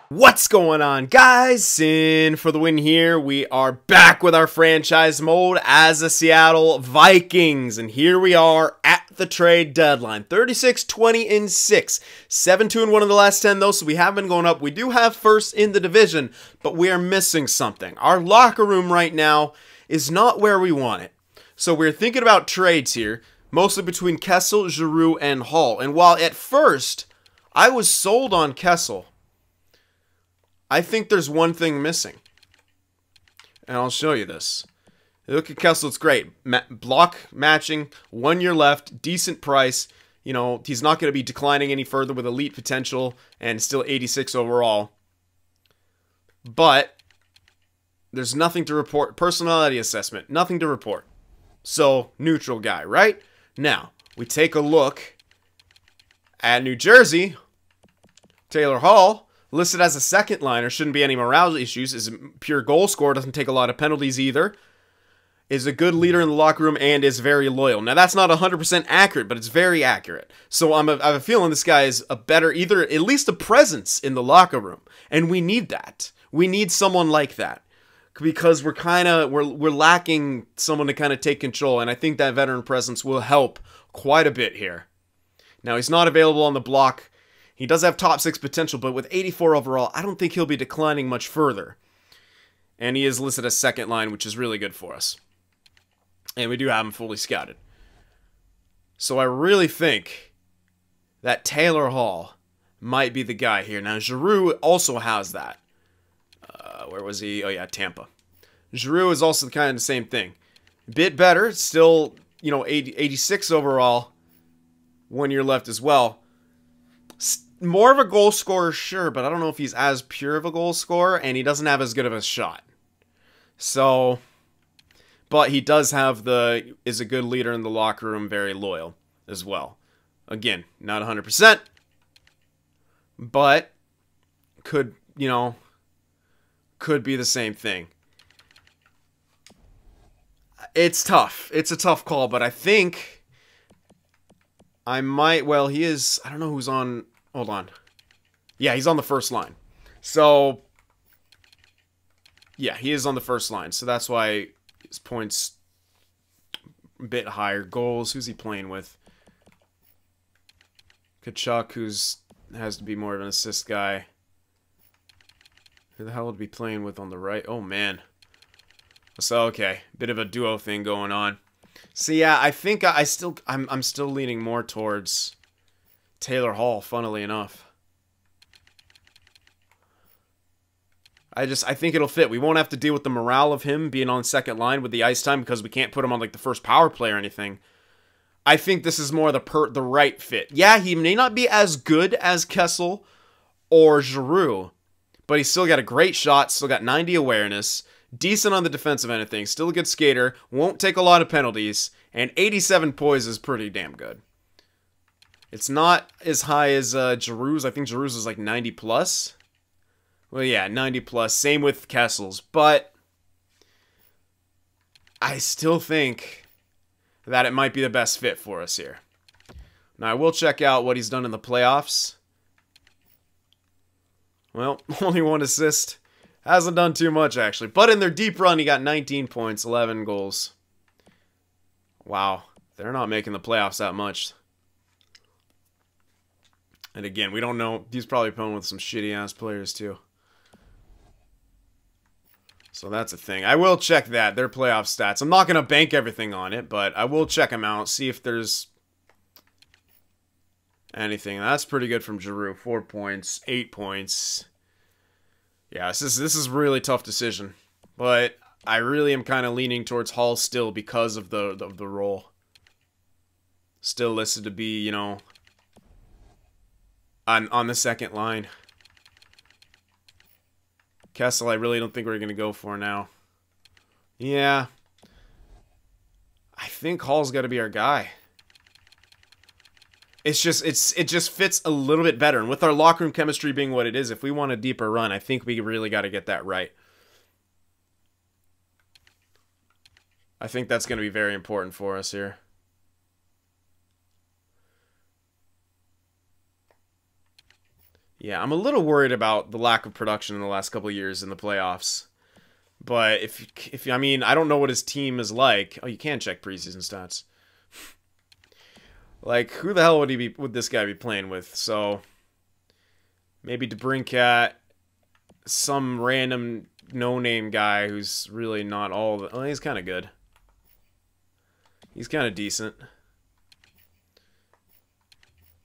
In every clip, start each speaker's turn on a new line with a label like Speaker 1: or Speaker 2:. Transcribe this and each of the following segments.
Speaker 1: What's going on, guys? Sin for the win here. We are back with our franchise mode as the Seattle Vikings. And here we are at the trade deadline. 36-20-6. 7-2-1 in the last 10, though, so we have been going up. We do have first in the division, but we are missing something. Our locker room right now is not where we want it. So we're thinking about trades here, mostly between Kessel, Giroux, and Hall. And while at first I was sold on Kessel, I think there's one thing missing. And I'll show you this. Look at Kessel, it's great. Block matching, 1 year left, decent price. You know, he's not going to be declining any further with elite potential and still 86 overall. But there's nothing to report. Personality assessment, nothing to report. So, neutral guy, right? Now, we take a look at New Jersey. Taylor Hall, listed as a second liner, shouldn't be any morale issues, is a pure goal scorer, doesn't take a lot of penalties either, is a good leader in the locker room, and is very loyal. Now, that's not 100% accurate, but it's very accurate. So I have a feeling this guy is a better, either at least a presence in the locker room, and we need that. We need someone like that. Because we're lacking someone to kind of take control, and I think that veteran presence will help quite a bit here. Now, he's not available on the block. He does have top 6 potential, but with 84 overall, I don't think he'll be declining much further. And he is listed as second line, which is really good for us. And we do have him fully scouted. So I really think that Taylor Hall might be the guy here. Now, Giroux also has that. Where was he? Oh, yeah, Tampa. Giroux is also kind of the same thing. A bit better. Still, you know, 86 overall. 1 year left as well. More of a goal scorer, sure, but I don't know if he's as pure of a goal scorer, and he doesn't have as good of a shot. So, but he does have is a good leader in the locker room, very loyal as well. Again, not 100%, but could, you know, could be the same thing. It's tough. It's a tough call, but I think I might, well, he is, I don't know who's on, hold on. Yeah, he's on the first line. So, yeah, he is on the first line. So that's why his points a bit higher. Goals, who's he playing with? Kachuk, has to be more of an assist guy. Who the hell would be playing with on the right? Oh, man. So, okay. Bit of a duo thing going on. So, yeah, I think I'm still leaning more towards Taylor Hall, funnily enough. I think it'll fit. We won't have to deal with the morale of him being on second line with the ice time because we can't put him on, like, the first power play or anything. I think this is more the right fit. Yeah, he may not be as good as Kessel or Giroux, but he's still got a great shot, still got 90 awareness, decent on the defensive end of things, still a good skater, won't take a lot of penalties, and 87 poise is pretty damn good. It's not as high as Giroux's. I think Giroux's is like 90 plus. Well, yeah, 90 plus. Same with Kessel's, but I still think that it might be the best fit for us here. Now, I will check out what he's done in the playoffs. Well, only 1 assist. Hasn't done too much, actually. But in their deep run, he got 19 points, 11 goals. Wow. They're not making the playoffs that much. And again, we don't know. He's probably playing with some shitty-ass players, too. So that's a thing. I will check that, their playoff stats. I'm not going to bank everything on it, but I will check them out, see if there's anything. That's pretty good from Giroux. 4 points, 8 points. Yeah, this is a really tough decision. But I really am kind of leaning towards Hall still because of the role. Still listed to be, you know, on the second line. Kessel, I really don't think we're going to go for now. Yeah. I think Hall's got to be our guy. It's just, it just fits a little bit better. And with our locker room chemistry being what it is, if we want a deeper run, I think we really got to get that right. I think that's going to be very important for us here. Yeah, I'm a little worried about the lack of production in the last couple of years in the playoffs. But if I mean, I don't know what his team is like. Oh, you can check preseason stats. Like, who the hell would this guy be playing with? So maybe DeBrincat, some random no-name guy who's really not all the... Oh, he's kind of good. He's kind of decent.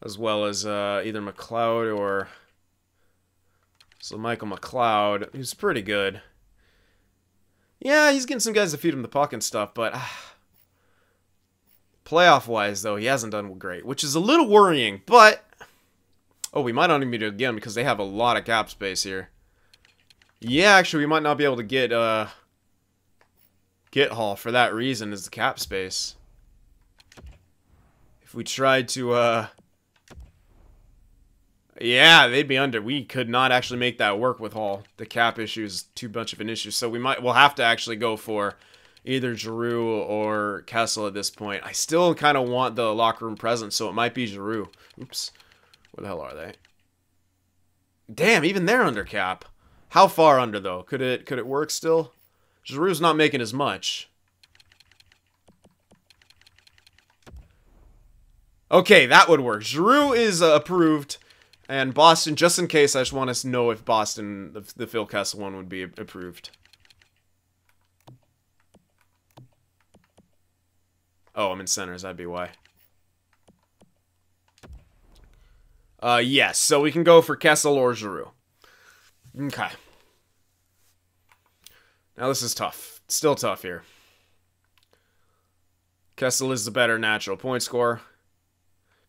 Speaker 1: As well as either McLeod or... So Michael McLeod, who's pretty good. Yeah, he's getting some guys to feed him the puck and stuff, but... playoff-wise, though, he hasn't done great, which is a little worrying, but... Oh, we might not even do it again because they have a lot of cap space here. Yeah, actually, we might not be able to get Hall for that reason, is the cap space. If we tried to, yeah, they'd be under. We could not actually make that work with Hall. The cap issue is too much of an issue, so we'll have to actually go for either Giroux or Kessel at this point. I still kind of want the locker room presence, so it might be Giroux. Oops. Where the hell are they? Damn, even they're under cap. How far under, though? Could it work still? Giroux's not making as much. Okay, that would work. Giroux is approved. And Boston, just in case, I just want to know if Boston, the Phil Kessel one, would be approved. Oh, I'm in centers. That'd be why. Yes. So we can go for Kessel or Giroux. Okay. Now this is tough. Still tough here. Kessel is the better natural point scorer.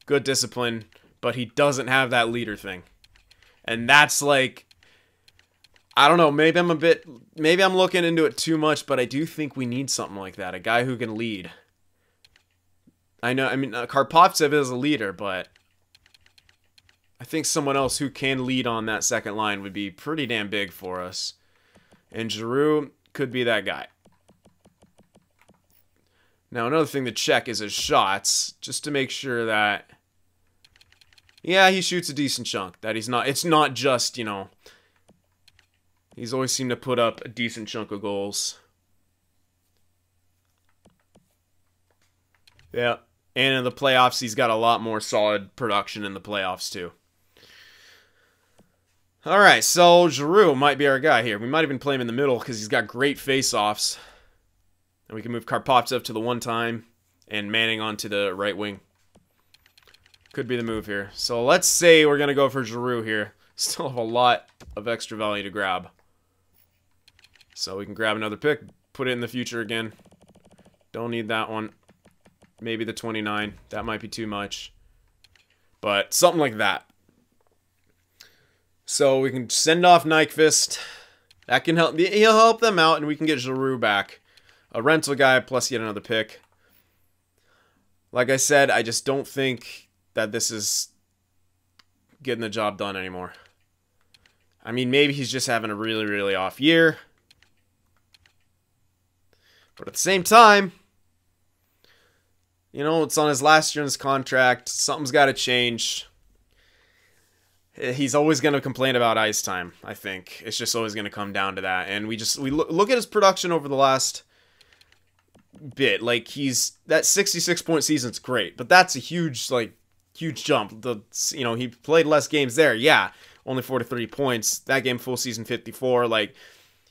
Speaker 1: Good discipline, but he doesn't have that leader thing. And that's like... I don't know, maybe I'm looking into it too much, but I do think we need something like that. A guy who can lead. I know, I mean, Karpovtsev is a leader, but... I think someone else who can lead on that second line would be pretty damn big for us. And Giroux could be that guy. Now, another thing to check is his shots, just to make sure that... Yeah, he shoots a decent chunk. That he's not... It's not just, you know... He's always seemed to put up a decent chunk of goals. Yeah. And in the playoffs, he's got a lot more solid production in the playoffs, too. Alright, so Giroux might be our guy here. We might even play him in the middle because he's got great face-offs. And we can move Karpovtsev to the one time and Manning onto the right wing. Could be the move here. So let's say we're going to go for Giroux here. Still have a lot of extra value to grab. So we can grab another pick, put it in the future again. Don't need that one. Maybe the 29. That might be too much. But something like that. So we can send off Nyquist. That can help. He'll help them out, and we can get Giroux back. A rental guy plus yet another pick. Like I said, I just don't think that this is getting the job done anymore. I mean, maybe he's just having a really, really off year. But at the same time, you know, it's on his last year in his contract. Something's got to change. He's always going to complain about ice time, I think. It's just always going to come down to that. And we look at his production over the last bit. Like, that 66-point season's great, but that's a huge jump. You know, he played less games there. Yeah, only 43 points. That game, full season, 54. Like,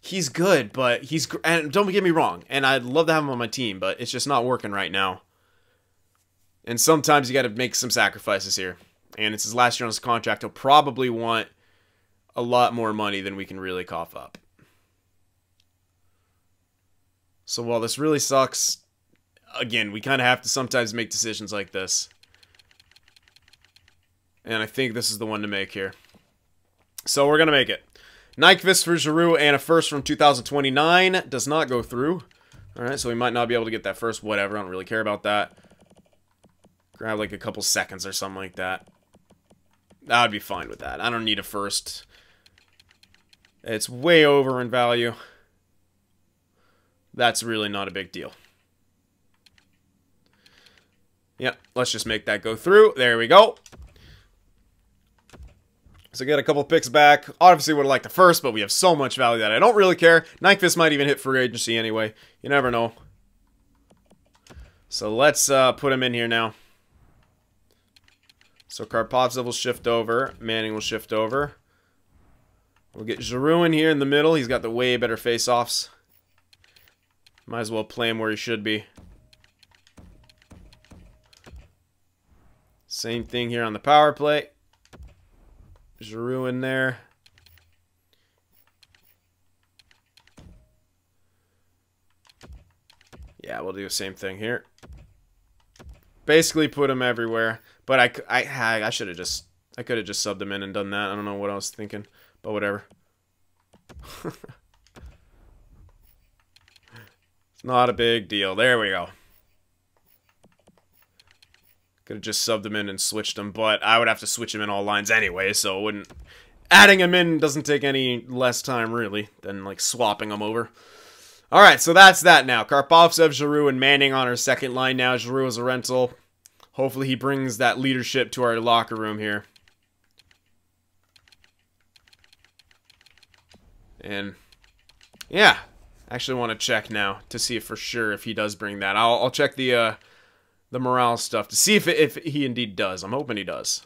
Speaker 1: he's good, but and don't get me wrong, and I'd love to have him on my team, but it's just not working right now. And sometimes you got to make some sacrifices here. And it's his last year on his contract. He'll probably want a lot more money than we can really cough up. So while this really sucks, again, we kind of have to sometimes make decisions like this. And I think this is the one to make here. So we're going to make it. Nyquist for Giroux and a first from 2029 does not go through. Alright, so we might not be able to get that first. Whatever, I don't really care about that. Grab like a couple seconds or something like that. I would be fine with that. I don't need a first. It's way over in value. That's really not a big deal. Yep, let's just make that go through. There we go. So get a couple picks back. Obviously would have liked the first, but we have so much value that I don't really care. Nyquist might even hit free agency anyway. You never know. So let's put him in here now. So Karpovtsev will shift over. Manning will shift over. We'll get Giroux in here in the middle. He's got the way better face-offs. Might as well play him where he should be. Same thing here on the power play. Giroux in there. Yeah, we'll do the same thing here. Basically put him everywhere. But I should have just... I could have just subbed him in and done that. I don't know what I was thinking. But whatever. It's not a big deal. There we go. Could have just subbed him in and switched him, but I would have to switch him in all lines anyway, so it wouldn't... Adding him in doesn't take any less time, really, than, like, swapping him over. Alright, so that's that now. Karpovtsev, Giroux, and Manning on our second line now. Giroux is a rental. Hopefully he brings that leadership to our locker room here. And, yeah. Actually want to check now to see if for sure if he does bring that. I'll check the morale stuff to see if he indeed does. I'm hoping he does.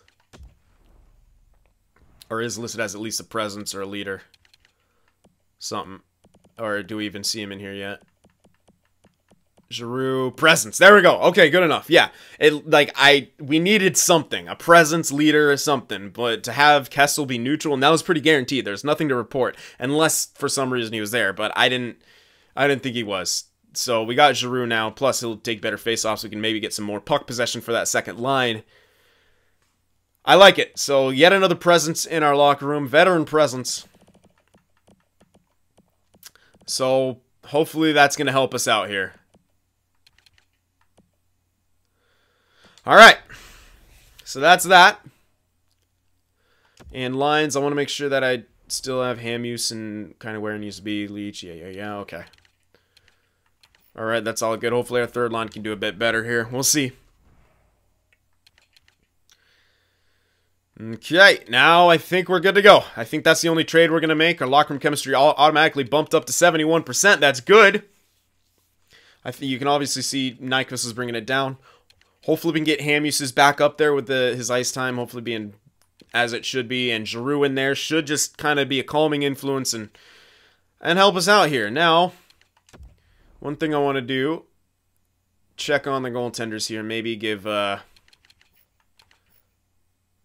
Speaker 1: Or is listed as at least a presence or a leader. Something. Or do we even see him in here yet? Giroux, presence. There we go. Okay, good enough. Yeah. We needed something. A presence, leader, or something. But to have Kessel be neutral, and that was pretty guaranteed. There's nothing to report. Unless for some reason he was there. But I didn't think he was. So we got Giroux now, plus he'll take better face-offs. So we can maybe get some more puck possession for that second line. I like it. So yet another presence in our locker room. Veteran presence. So hopefully that's going to help us out here. Alright. So that's that. And lines, I want to make sure that I still have Hamusin kind of where it needs to be. Leach, yeah, okay. Alright, that's all good. Hopefully our third line can do a bit better here. We'll see. Okay, now I think we're good to go. I think that's the only trade we're going to make. Our locker room chemistry automatically bumped up to 71%. That's good. I think you can obviously see Nyquist is bringing it down. Hopefully we can get Hamusis back up there with his ice time. Hopefully being as it should be. And Giroux in there should just kind of be a calming influence and help us out here. Now... one thing I want to do, check on the goaltenders here. Maybe give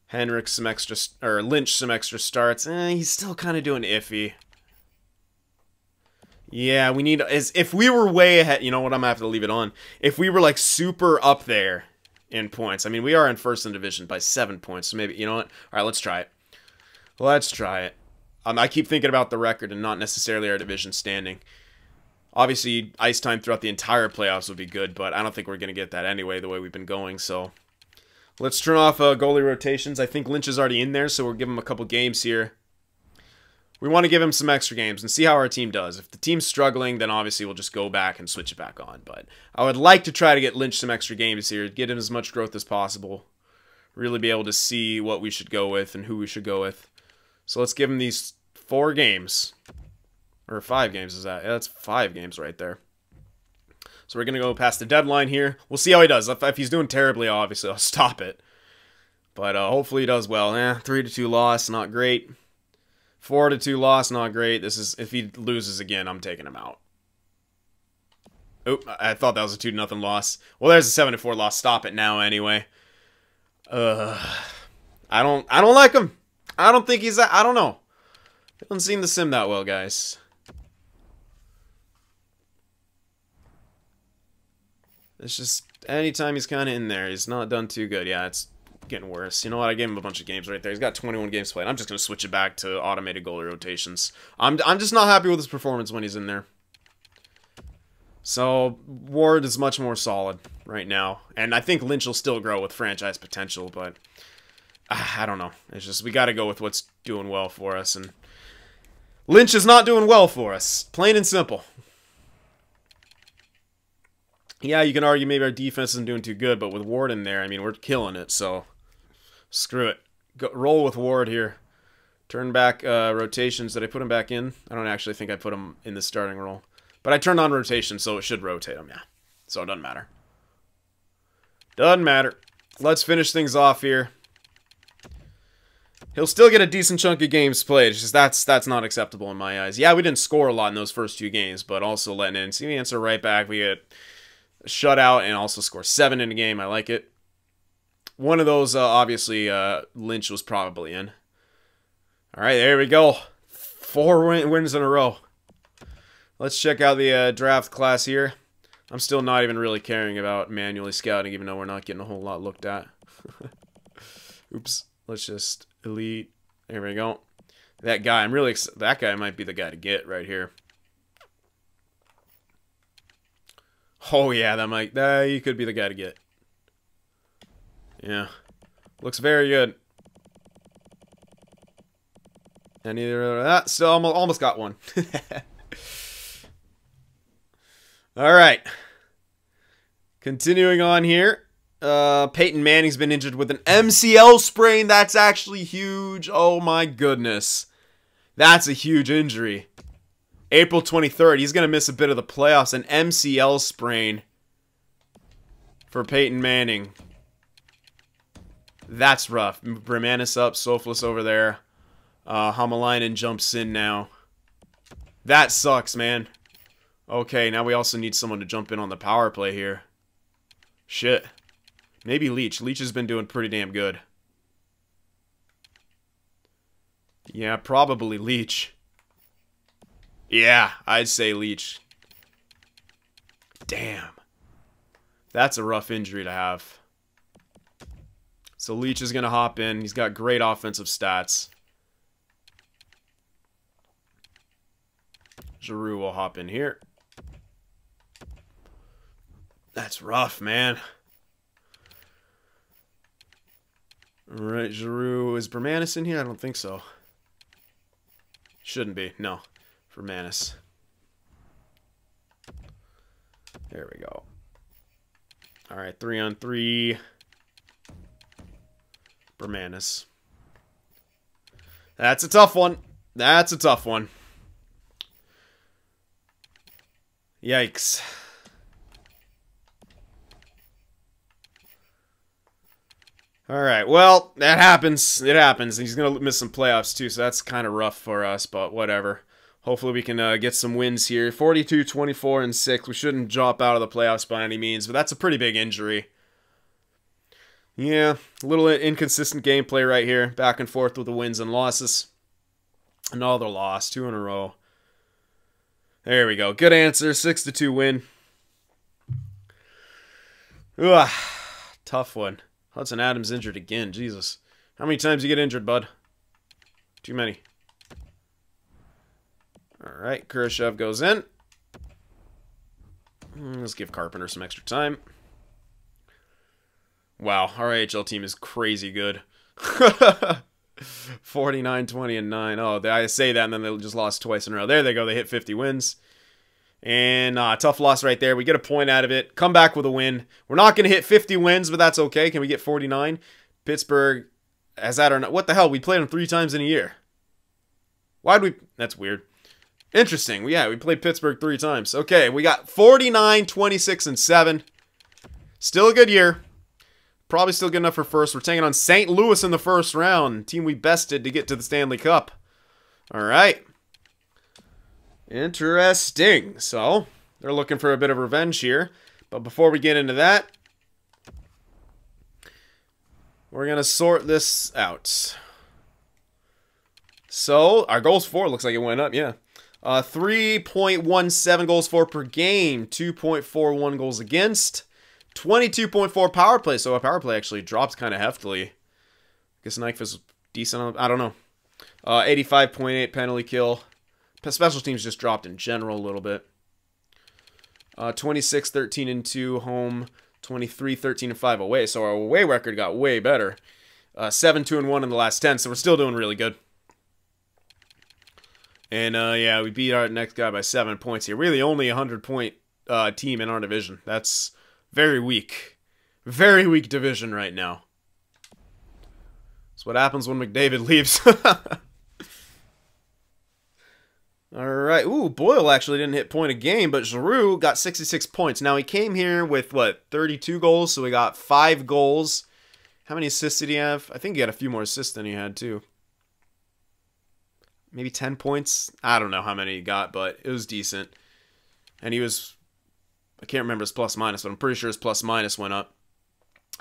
Speaker 1: Henrik some extra, or Lynch some extra starts. He's still kind of doing iffy. Yeah, we need, if we were way ahead, you know what, I'm going to have to leave it on. If we were like super up there in points. I mean, we are in first in division by 7 points. So maybe, you know what? All right, let's try it. Let's try it. I keep thinking about the record and not necessarily our division standing. Obviously, ice time throughout the entire playoffs would be good, but I don't think we're going to get that anyway, the way we've been going. So, let's turn off goalie rotations. I think Lynch is already in there, so we'll give him a couple games here. We want to give him some extra games and see how our team does. If the team's struggling, then obviously we'll just go back and switch it back on. But I would like to try to get Lynch some extra games here, get him as much growth as possible. Really be able to see what we should go with and who we should go with. So let's give him these 4 games. Or 5 games is that? Yeah, that's 5 games right there. So we're going to go past the deadline here. We'll see how he does. If he's doing terribly, obviously, I'll stop it. But hopefully he does well. 3-2 loss, not great. 4-2 loss, not great. This is, if he loses again, I'm taking him out. Oh, I thought that was a 2-0 loss. Well, there's a 7-4 loss. Stop it now anyway. I don't like him. I don't think he's that, I don't know. Doesn't seem to sim that well, guys. It's just, anytime he's kind of in there, he's not done too good. Yeah, it's getting worse. You know what? I gave him a bunch of games right there. He's got 21 games played. I'm just going to switch it back to automated goalie rotations. I'm just not happy with his performance when he's in there. So, Ward is much more solid right now. And I think Lynch will still grow with franchise potential, but I don't know. It's just, we got to go with what's doing well for us. And Lynch is not doing well for us. Plain and simple. Yeah, you can argue maybe our defense isn't doing too good, but with Ward in there, I mean, we're killing it, so screw it. Roll with Ward here. Turn back rotations. Did I put them back in? I don't actually think I put them in the starting role. But I turned on rotation, so it should rotate them, yeah. So it doesn't matter. Doesn't matter. Let's finish things off here. He'll still get a decent chunk of games played. It's just that's not acceptable in my eyes. Yeah, we didn't score a lot in those first 2 games, but also letting in. See the answer right back. We get a shutout and also score 7 in a game. I like it. One of those, obviously, Lynch was probably in. All right, there we go. 4 wins in a row. Let's check out the draft class here. I'm still not even really caring about manually scouting, even though we're not getting a whole lot looked at. Oops. Let's just elite. There we go. That guy, I'm really excited. That guy might be the guy to get right here. Oh yeah, he could be the guy to get. Yeah. Looks very good. And either that, still almost got one. All right. Continuing on here. Peyton Manning's been injured with an MCL sprain. That's actually huge. Oh my goodness. That's a huge injury. April 23rd. He's going to miss a bit of the playoffs. An MCL sprain for Peyton Manning. That's rough. Bremanis up. Soflis over there. Hamalainen jumps in now. That sucks, man. Okay, now we also need someone to jump in on the power play here. Shit. Maybe Leach. Leach has been doing pretty damn good. Yeah, probably Leach. Yeah, I'd say Leach. Damn. That's a rough injury to have. So Leach is going to hop in. He's got great offensive stats. Giroux will hop in here. That's rough, man. Alright, Giroux. Is Bremanis in here? I don't think so. Shouldn't be. No. Bremanis. There we go. Alright, 3-on-3. Bremanis. That's a tough one. That's a tough one. Yikes. Alright, well, that happens. It happens. He's going to miss some playoffs, too, so that's kind of rough for us, but whatever. Hopefully we can get some wins here. 42, 24, and 6. We shouldn't drop out of the playoffs by any means, but that's a pretty big injury. Yeah, a little inconsistent gameplay right here. Back and forth with the wins and losses. Another loss, 2 in a row. There we go. Good answer. 6-2 win. Ugh, tough one. Hudson Adams injured again. Jesus. How many times you get injured, bud? Too many. Alright, Khrushchev goes in. Let's give Carpenter some extra time. Wow, our AHL team is crazy good. 49, 20, and 9. Oh, I say that, and then they just lost twice in a row. There they go. They hit 50 wins. And tough loss right there. We get a point out of it. Come back with a win. We're not going to hit 50 wins, but that's okay. Can we get 49? Pittsburgh has that or not? What the hell? We played them 3 times in a year. Why'd we? That's weird. Interesting. Yeah, we played Pittsburgh 3 times. Okay, we got 49, 26, and 7. Still a good year. Probably still good enough for first. We're taking on St. Louis in the first round. Team we bested to get to the Stanley Cup. All right. Interesting. So, they're looking for a bit of revenge here. But before we get into that, we're going to sort this out. So, our goals for looks like it went up, yeah. 3.17 goals for per game. 2.41 goals against. 22.4 power play. So, our power play actually dropped kind of heftily. I guess Nike was decent. I don't know. 85.8 penalty kill. Special teams just dropped in general a little bit. 26, 13, and 2 home. 23, 13, and 5 away. So our away record got way better. 7, 2, and 1 in the last 10. So we're still doing really good. And yeah, we beat our next guy by 7 points here. Really only a 100-point team in our division. That's very weak. Very weak division right now. That's what happens when McDavid leaves. All right. Ooh, Boyle actually didn't hit point a game, but Giroux got 66 points. Now, he came here with, what, 32 goals? So he got 5 goals. How many assists did he have? I think he had a few more assists than he had, too. Maybe 10 points? I don't know how many he got, but it was decent. And he was... I can't remember his plus-minus, but I'm pretty sure his plus-minus went up.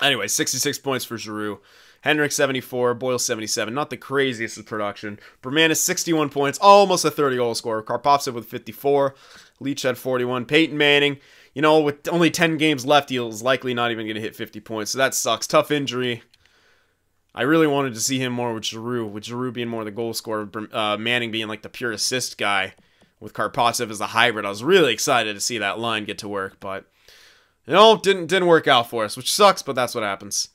Speaker 1: Anyway, 66 points for Giroux. Henrik 74, Boyle 77. Not the craziest of production. Bermanis 61 points, almost a 30-goal scorer. Karpovtsev with 54. Leach had 41. Peyton Manning, you know, with only 10 games left, he's likely not even going to hit 50 points. So that sucks. Tough injury. I really wanted to see him more with Giroux being more the goal scorer, Manning being like the pure assist guy, with Karpovtsev as a hybrid. I was really excited to see that line get to work, but you know, didn't work out for us, which sucks, but that's what happens.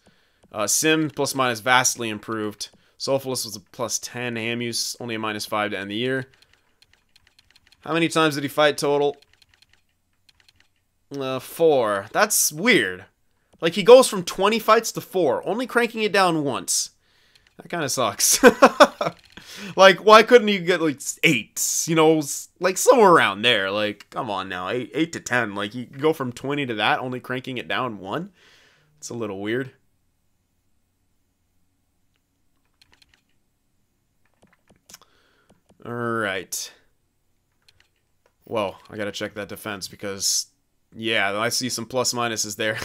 Speaker 1: Sim plus minus vastly improved. Sophilus was a plus 10. Hamus only a minus 5 to end the year. How many times did he fight total? 4. That's weird. Like, he goes from 20 fights to 4, only cranking it down once. That kind of sucks. Like, why couldn't he get, like, 8? You know, like, somewhere around there. Like, come on now. 8 to 10. Like, you go from 20 to that, only cranking it down 1? It's a little weird. Alright. Whoa, I gotta check that defense because, yeah, I see some plus minuses there.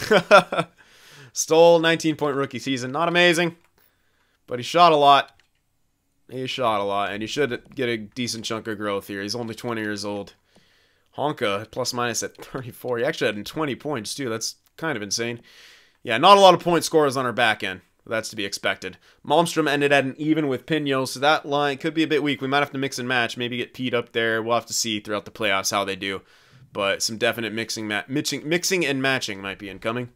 Speaker 1: Stoll, 19-point rookie season. Not amazing, but he shot a lot. He shot a lot, and he should get a decent chunk of growth here. He's only 20 years old. Honka, plus minus at 34. He actually had 20 points, too. That's kind of insane. Yeah, not a lot of point scorers on our back end. That's to be expected. Malmstrom ended at an even with Pino, so that line could be a bit weak. We might have to mix and match, maybe get Pete up there. We'll have to see throughout the playoffs how they do. But some definite mixing and matching might be incoming.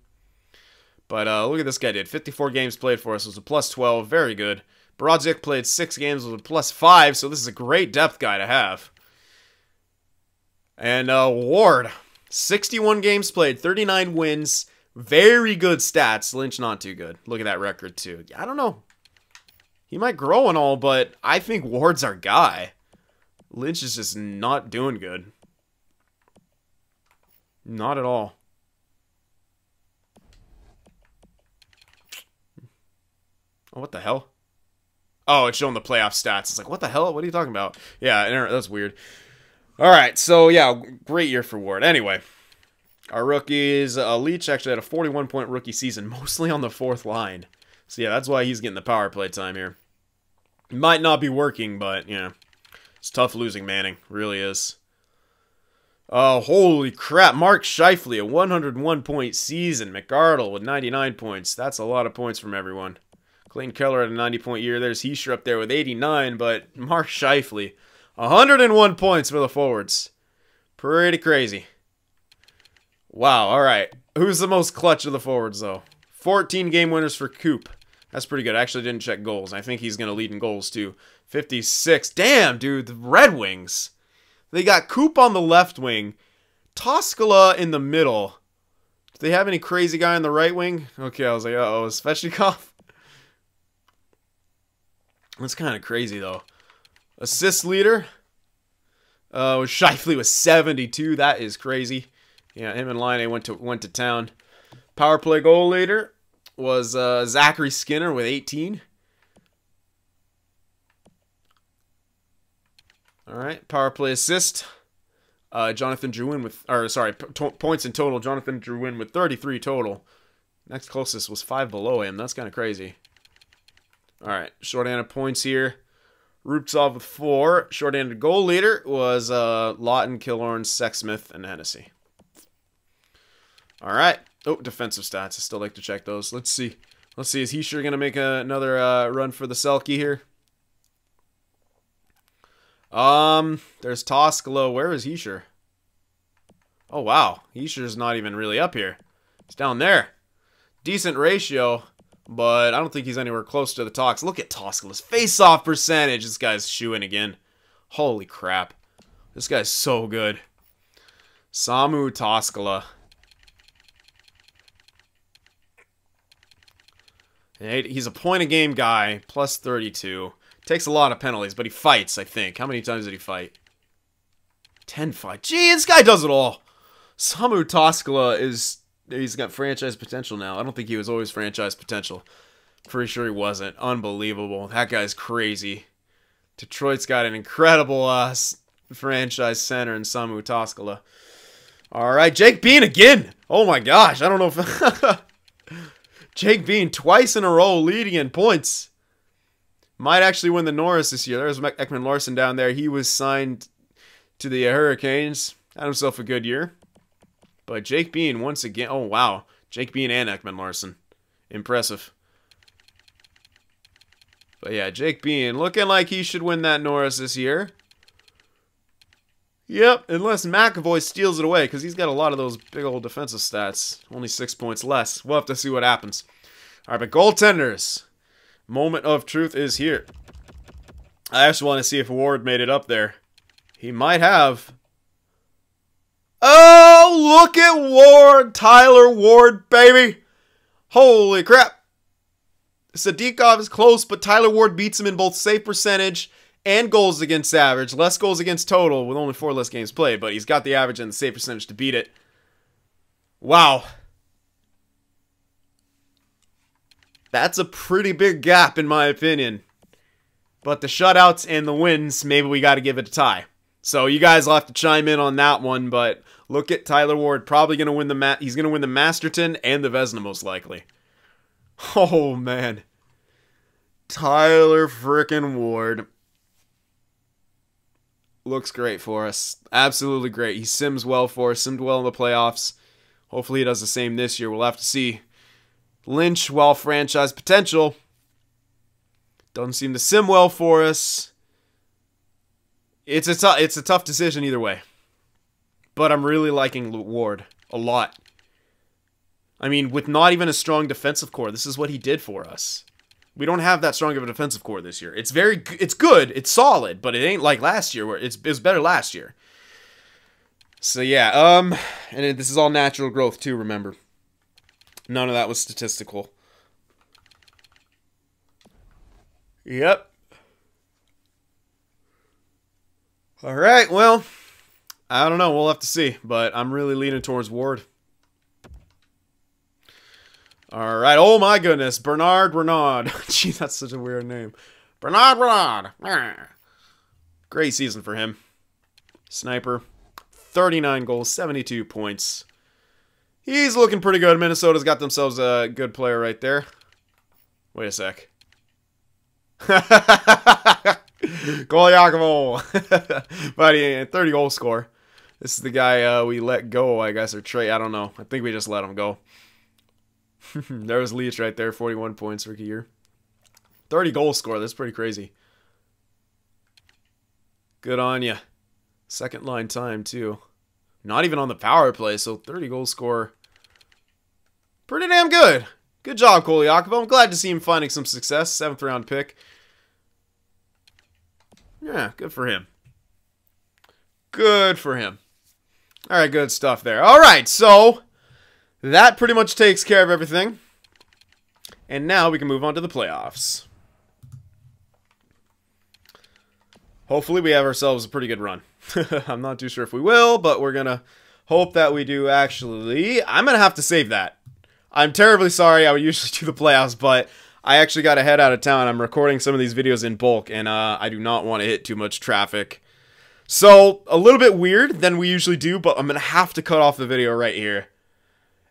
Speaker 1: But look at this guy did. 54 games played for us. Was a plus 12. Very good. Brodzik played 6 games. Was a plus 5. So this is a great depth guy to have. And Ward. 61 games played. 39 wins. Very good stats. Lynch not too good. Look at that record too. I don't know. He might grow and all, but I think Ward's our guy. Lynch is just not doing good. Not at all. Oh, what the hell? Oh, it's showing the playoff stats. It's like, what the hell? What are you talking about? Yeah, that's weird. All right, so yeah, great year for Ward. Anyway, our rookies, Leach actually had a 41-point rookie season, mostly on the 4th line. So yeah, that's why he's getting the power play time here. Might not be working, but yeah, it's tough losing Manning. Really is. Oh, holy crap. Mark Scheifele, a 101-point season. McArdle with 99 points. That's a lot of points from everyone. Clayton Keller had a 90-point year. There's Heischer up there with 89, but Mark Scheifele, 101 points for the forwards. Pretty crazy. Wow, all right. Who's the most clutch of the forwards, though? 14 game winners for Coop. That's pretty good. I actually didn't check goals. I think he's going to lead in goals, too. 56. Damn, dude, the Red Wings. They got Coop on the left wing, Toskala in the middle. Do they have any crazy guy on the right wing? Okay, I was like, uh-oh, Svechnikov? That's kind of crazy, though. Assist leader? Scheifele with 72. That is crazy. Yeah, him and Laine went to town. Power play goal leader was Zachary Skinner with 18. All right, power play assist. Jonathan Drouin with, points in total. Jonathan Drouin with 33 total. Next closest was 5 below him. That's kind of crazy. All right, shorthanded points here. Rubtsov with 4. Shorthanded goal leader was Lawton, Killorn, Sexsmith, and Hennessy. All right. Oh, defensive stats. I still like to check those. Let's see. Let's see. Is he sure going to make another run for the Selke here? There's Toskala. Where is Heischer? Oh, wow. Heischer's not even really up here. He's down there. Decent ratio, but I don't think he's anywhere close to the talks. Look at Toskala's face-off percentage. This guy's shooing again. Holy crap. This guy's so good. Samu Toskala. He's a point-a-game guy, plus 32. Takes a lot of penalties, but he fights, I think. How many times did he fight? 10-5. Gee, this guy does it all. Samu Toskala he's got franchise potential now. I don't think he was always franchise potential. Pretty sure he wasn't. Unbelievable. That guy's crazy. Detroit's got an incredible franchise center in Samu Toskala. All right, Jake Bean again. Oh my gosh, I don't know if Jake Bean twice in a row leading in points. Might actually win the Norris this year. There's Ekman Larson down there. He was signed to the Hurricanes. Had himself a good year. But Jake Bean once again. Oh wow, Jake Bean and Ekman Larson. Impressive. But yeah, Jake Bean looking like he should win that Norris this year. Yep, unless McAvoy steals it away, because he's got a lot of those big old defensive stats. Only 6 points less. We'll have to see what happens. All right, but goaltenders. Moment of truth is here. I actually want to see if Ward made it up there. He might have. Oh, look at Ward. Tyler Ward, baby. Holy crap. Sadikov is close, but Tyler Ward beats him in both save percentage and goals against average. Less goals against total with only 4 less games played, but he's got the average and the save percentage to beat it. Wow. That's a pretty big gap in my opinion. But the shutouts and the wins, maybe we got to give it a tie. So you guys will have to chime in on that one, but look at Tyler Ward. Probably going to win he's going to win the Masterton and the Vezina most likely. Oh, man. Tyler frickin' Ward. Looks great for us. Absolutely great. He sims well for us. Simmed well in the playoffs. Hopefully he does the same this year. We'll have to see. Lynch, well, franchise potential. Doesn't seem to sim well for us. It's a tough decision either way. But I'm really liking Ward a lot. I mean, with not even a strong defensive core, this is what he did for us. We don't have that strong of a defensive core this year. It's good, it's solid, but it ain't like last year where it was better last year. So yeah, and this is all natural growth too, remember. None of that was statistical. Yep. All right, well, I don't know, we'll have to see, but I'm really leaning towards Ward. All right. Oh, my goodness. Bernard Renaud. Gee, that's such a weird name. Bernard Renaud. Great season for him. Sniper. 39 goals, 72 points. He's looking pretty good. Minnesota's got themselves a good player right there. Wait a sec. Goliakovo. Buddy, 30 goal score. This is the guy we let go, I guess, or trade. I don't know. I think we just let him go. There was Leach right there, 41 points rookie year. 30 goal score, that's pretty crazy. Good on ya. Second line time, too. Not even on the power play, so 30 goal score. Pretty damn good. Good job, Goliakovo. I'm glad to see him finding some success. 7th round pick. Yeah, good for him. Good for him. Alright, good stuff there. Alright, so that pretty much takes care of everything. And now we can move on to the playoffs. Hopefully we have ourselves a pretty good run. I'm not too sure if we will, but we're going to hope that we do actually. I'm going to have to save that. I'm terribly sorry. I would usually do the playoffs, but I actually got to head out of town. I'm recording some of these videos in bulk, and I do not want to hit too much traffic. So, a little bit weird than we usually do, but I'm going to have to cut off the video right here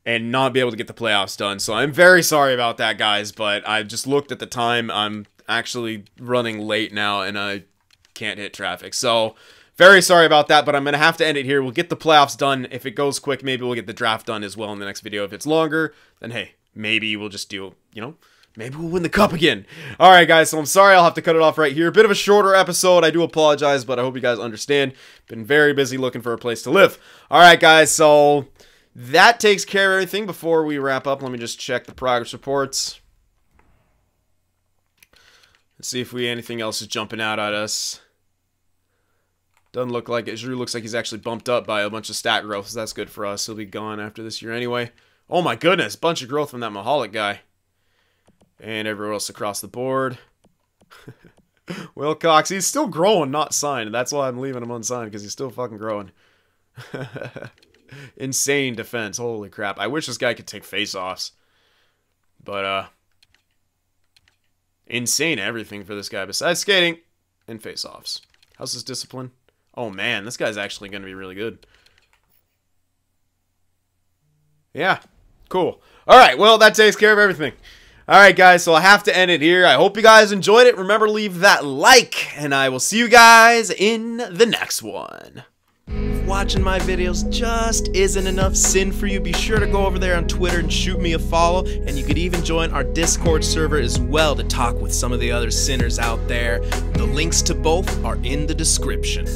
Speaker 1: and not be able to get the playoffs done. So I'm very sorry about that, guys, but I just looked at the time. I'm actually running late now, and I can't hit traffic. So, very sorry about that, but I'm going to have to end it here. We'll get the playoffs done. If it goes quick, maybe we'll get the draft done as well in the next video. If it's longer, then hey, maybe we'll just do, you know, maybe we'll win the cup again. Alright, guys, so I'm sorry I'll have to cut it off right here. A bit of a shorter episode. I do apologize, but I hope you guys understand. Been very busy looking for a place to live. Alright, guys, so that takes care of everything. Before we wrap up, let me just check the progress reports. Let's see if anything else is jumping out at us. Doesn't look like it. Drew looks like he's actually bumped up by a bunch of stat growth, so that's good for us. He'll be gone after this year anyway. Oh my goodness, bunch of growth from that Mahalik guy. And everywhere else across the board. Wilcox, he's still growing, not signed. That's why I'm leaving him unsigned, because he's still fucking growing. Insane defense. Holy crap. I wish this guy could take face-offs. But, insane everything for this guy besides skating and face-offs. How's his discipline? Oh, man. This guy's actually going to be really good. Yeah. Cool. All right. Well, that takes care of everything. All right, guys. So I have to end it here. I hope you guys enjoyed it. Remember to leave that like, and I will see you guys in the next one. If watching my videos just isn't enough sin for you, be sure to go over there on Twitter and shoot me a follow, and you could even join our Discord server as well to talk with some of the other sinners out there. The links to both are in the description.